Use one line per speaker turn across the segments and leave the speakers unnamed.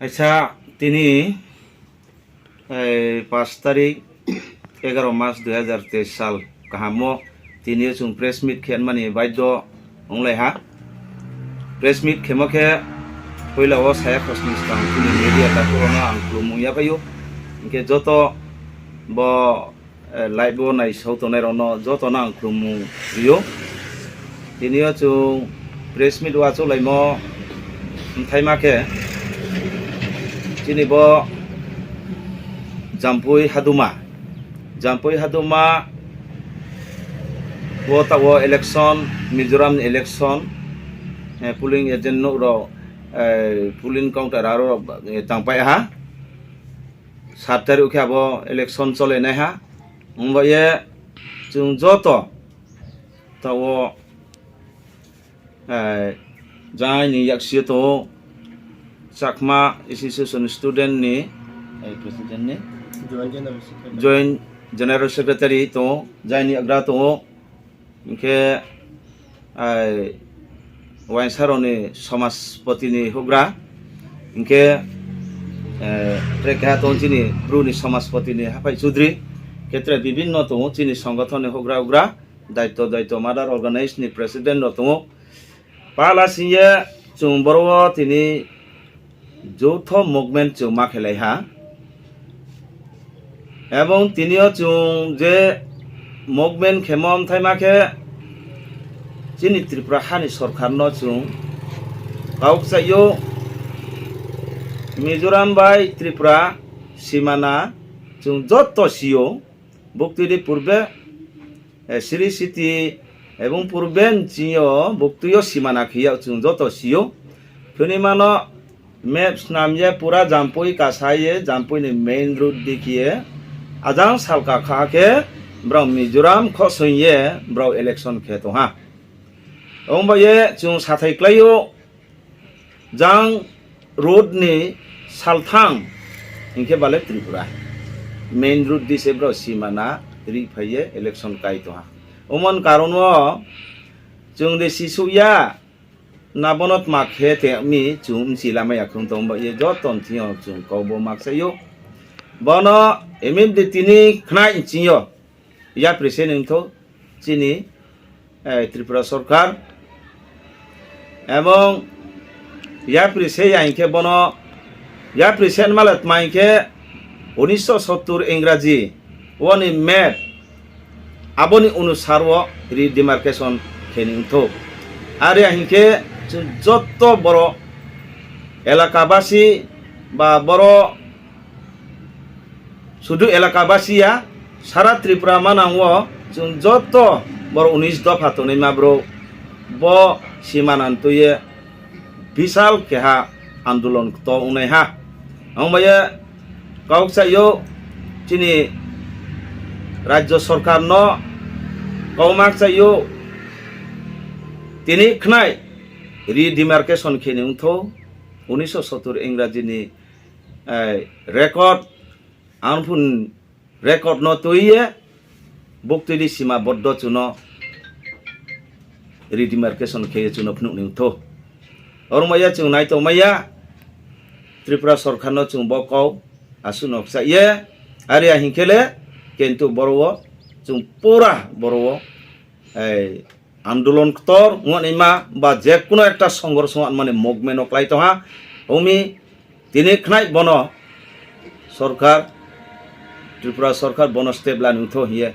আচ্ছা তিনি 5 তারিখ 11 মাস 2023 সাল কাহামো তিনি जों প্রেস মিট খেনমানি বাধ্য अंलायहा প্রেস মিট খেমকে পয়লাও সায়া খসনি স্থান তিনি মিডিয়া তাকরना आं खुलुमुया बायो इनके जत ब लाइव नाय सावतनाय रनो जतना आं खुलुमु बियो तिनिया जों प्रेस मिट वाचो लाइमो थाइमाके तिनि ब जाम्पुई हादुमा वो तावो election Mizoram election polling agent नो रो पुलिंग काउंटर आरो तांपाय हा 7 तारिख के आबो इलेक्शन चलेनाय हा ओमबाये जों जत तावो जायनि याक्सियो तो चाकमा एसोसिएशन स्टूडेंट नि प्रेसिडेंट नि जॉइंट जनरल सेक्रेटारि तो जायनि अग्रा तो इनके वाइसारोनि समाजपतिनि हुग्रा इनके ट्रेका तो चिनि ब्रुनि समाजपतिनि हाफाय चौधरी क्षेत्र विभिन्न तो चिनि संगठननि हुग्रा दायित्व मादार अर्गानाइजनि प्रेसिडेंट तो पालासिये जों बरो तिनि যৌথ মুভমেন্ট जों माखेलायहा এবং তিনিও जों जे मुभमेंट खेमम थाइमाखे चिनि त्रिपुरा हानि सरकारनो जों गावसायो मिजोराम बाय त्रिपुरा सीमाना जों जत सियो बक्तिनि पूर्वे श्री सिटी एवं पूर्वे जियो बक्तियो सीमाना खिया जों जत सियो फनिमानो मैप्स नामये पूरा जाम्पुई कासाये जाम्पुई ने मेन रूट दिखिए आजां सालका खाके ब्राउ मिजोराम खसये ब्राउ इलेक्शन खेतो हा ओमबाये जों साथायक्लायो जां रोड नि सालथां इनके बाले त्रिपुरा मेन रूट दिसे ब्राउ सीमाना रि फैये इलेक्शन कायतो हा ओमन कारणो जों दे सिसुया नाबनत माखे ते मी जों सिलामा याखुं तंबा ये जतन थियो जों कौबो माखसायो बनो एमिम दे तिनि खनाय चियो या प्रेसिडेंट तो चिनि त्रिपुरा सरकार एवं या प्रेसिडेंट आइके बनो या प्रेसिडेंट मालत माइके 1970 इंग्राजी वनि मैप आबोनि अनुसारव रिडिमार्केशन खेनिं तो आरे आइके जत बरो एलाकाबासी बा बरो शुधु एलाकाबासिया सारा त्रिपुरा मानांगो जों जत बरो 19 दफा तो माब्रो ब सीमानान्तये विशाल केहा आंदोलन तो उनायहा ओमबाये गावसायो चिनि राज्य सरकार न गावमाकसायो तिनि खनाय रिडिमार्केशन खेनिं तो 1970 इंग्राजीनि रेकर्ड आनफुन रेकर्ड न तोये बक्तिनि सीमा बद्ध चुनो रिडिमार्केशन खे चुनो फनुनिं तो अरमया जों नायतो मया त्रिपुरा सरकार न जों बकाव आसुनकसा ये आरे हिंखेले किन्तु बरो जों पूरा बरो आंदोलन तर उनिमा बा जेकुनो एकटा संघर्ष माने मुभमेंट अक्लायतो हा ओमी तिनि खनाय बनो सरकार त्रिपुरा सरकार बनो स्टेबला नुथो हिये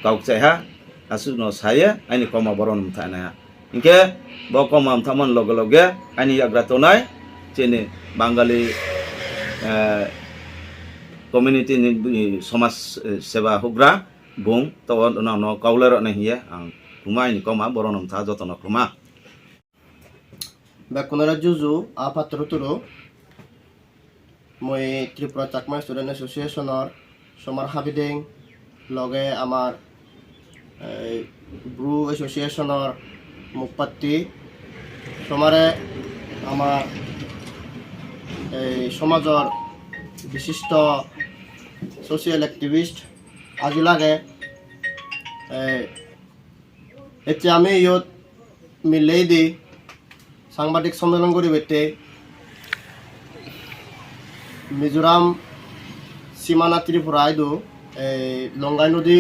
गावचायहा आसुनो साये आइनि कमा बरन थाना इनके बकमा थामन लगे लगे आइनि याग्रातोनाय जेने बांगाली कम्युनिटी समाज सेवा हुग्रा बुं तो न काउलर न हिये आं कुमायनि कमा बरन था जतन कुमा
बेकुनरा जुजु आपात्रतुरो মই त्रिपुरा चाकमा स्टूडेंट एसोसिएशनर समर हाबिदें लगे आमार ब्रू एसोसिएशनर मुखपात्ति समारे आमार समाजर विशिष्ट सोशियल एक्टिविस्ट আজি লাগে এতিয়া আমি ইয়ত মিলেই দি সাংবাদিক সম্মেলন করি বেটে মিজোরাম সীমানা ত্রিপুরা আইদু এই লংগাই নদী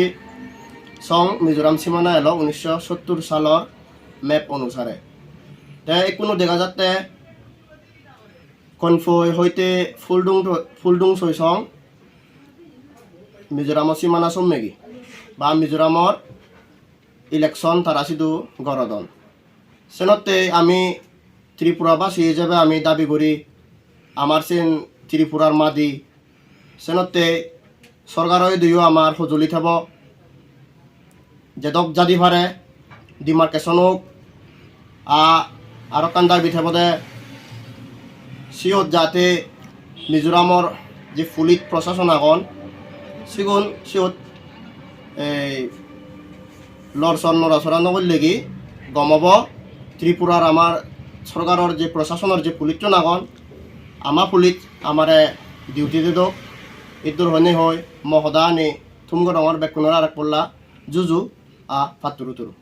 সং মিজোরাম সীমানা এলো 1970 সালের ম্যাপ অনুসারে তে কোনো দেখা যাতে কনফই হইতে ফুলডুং সৈসং মিজোরামৰ সীমানা চম্মেগি বা মিজোরামৰ ইলেকশন তারা সিধু গরদন সেনতে আমি ত্রিপুরাবাসী হিসেবে আমি দাবি করি আমার সেন ত্রিপুরার মাদি সেনতে সরকারই দুইও আমার সঁজুলি থাব যেদক জাদি পারে ডিমার্কেশনক আর কান দাবি থাব দে সিওত যাতে মিজোরামৰ যে পুলিচ প্রশাসন আগন সিগুন সিওত এই লড়ছন নড়াচড়া নগরলেগি গমব ত্রিপুরার আমার সরকারের যে প্রশাসনের যে পুলিশ নাগন আমার পুলিশ আমারে ডিউটি দিদ ইদুর হনে হয় মহদা নে থুমগড় বেকুনের আরেক পড়লা জুজু ফাতুরু তুরু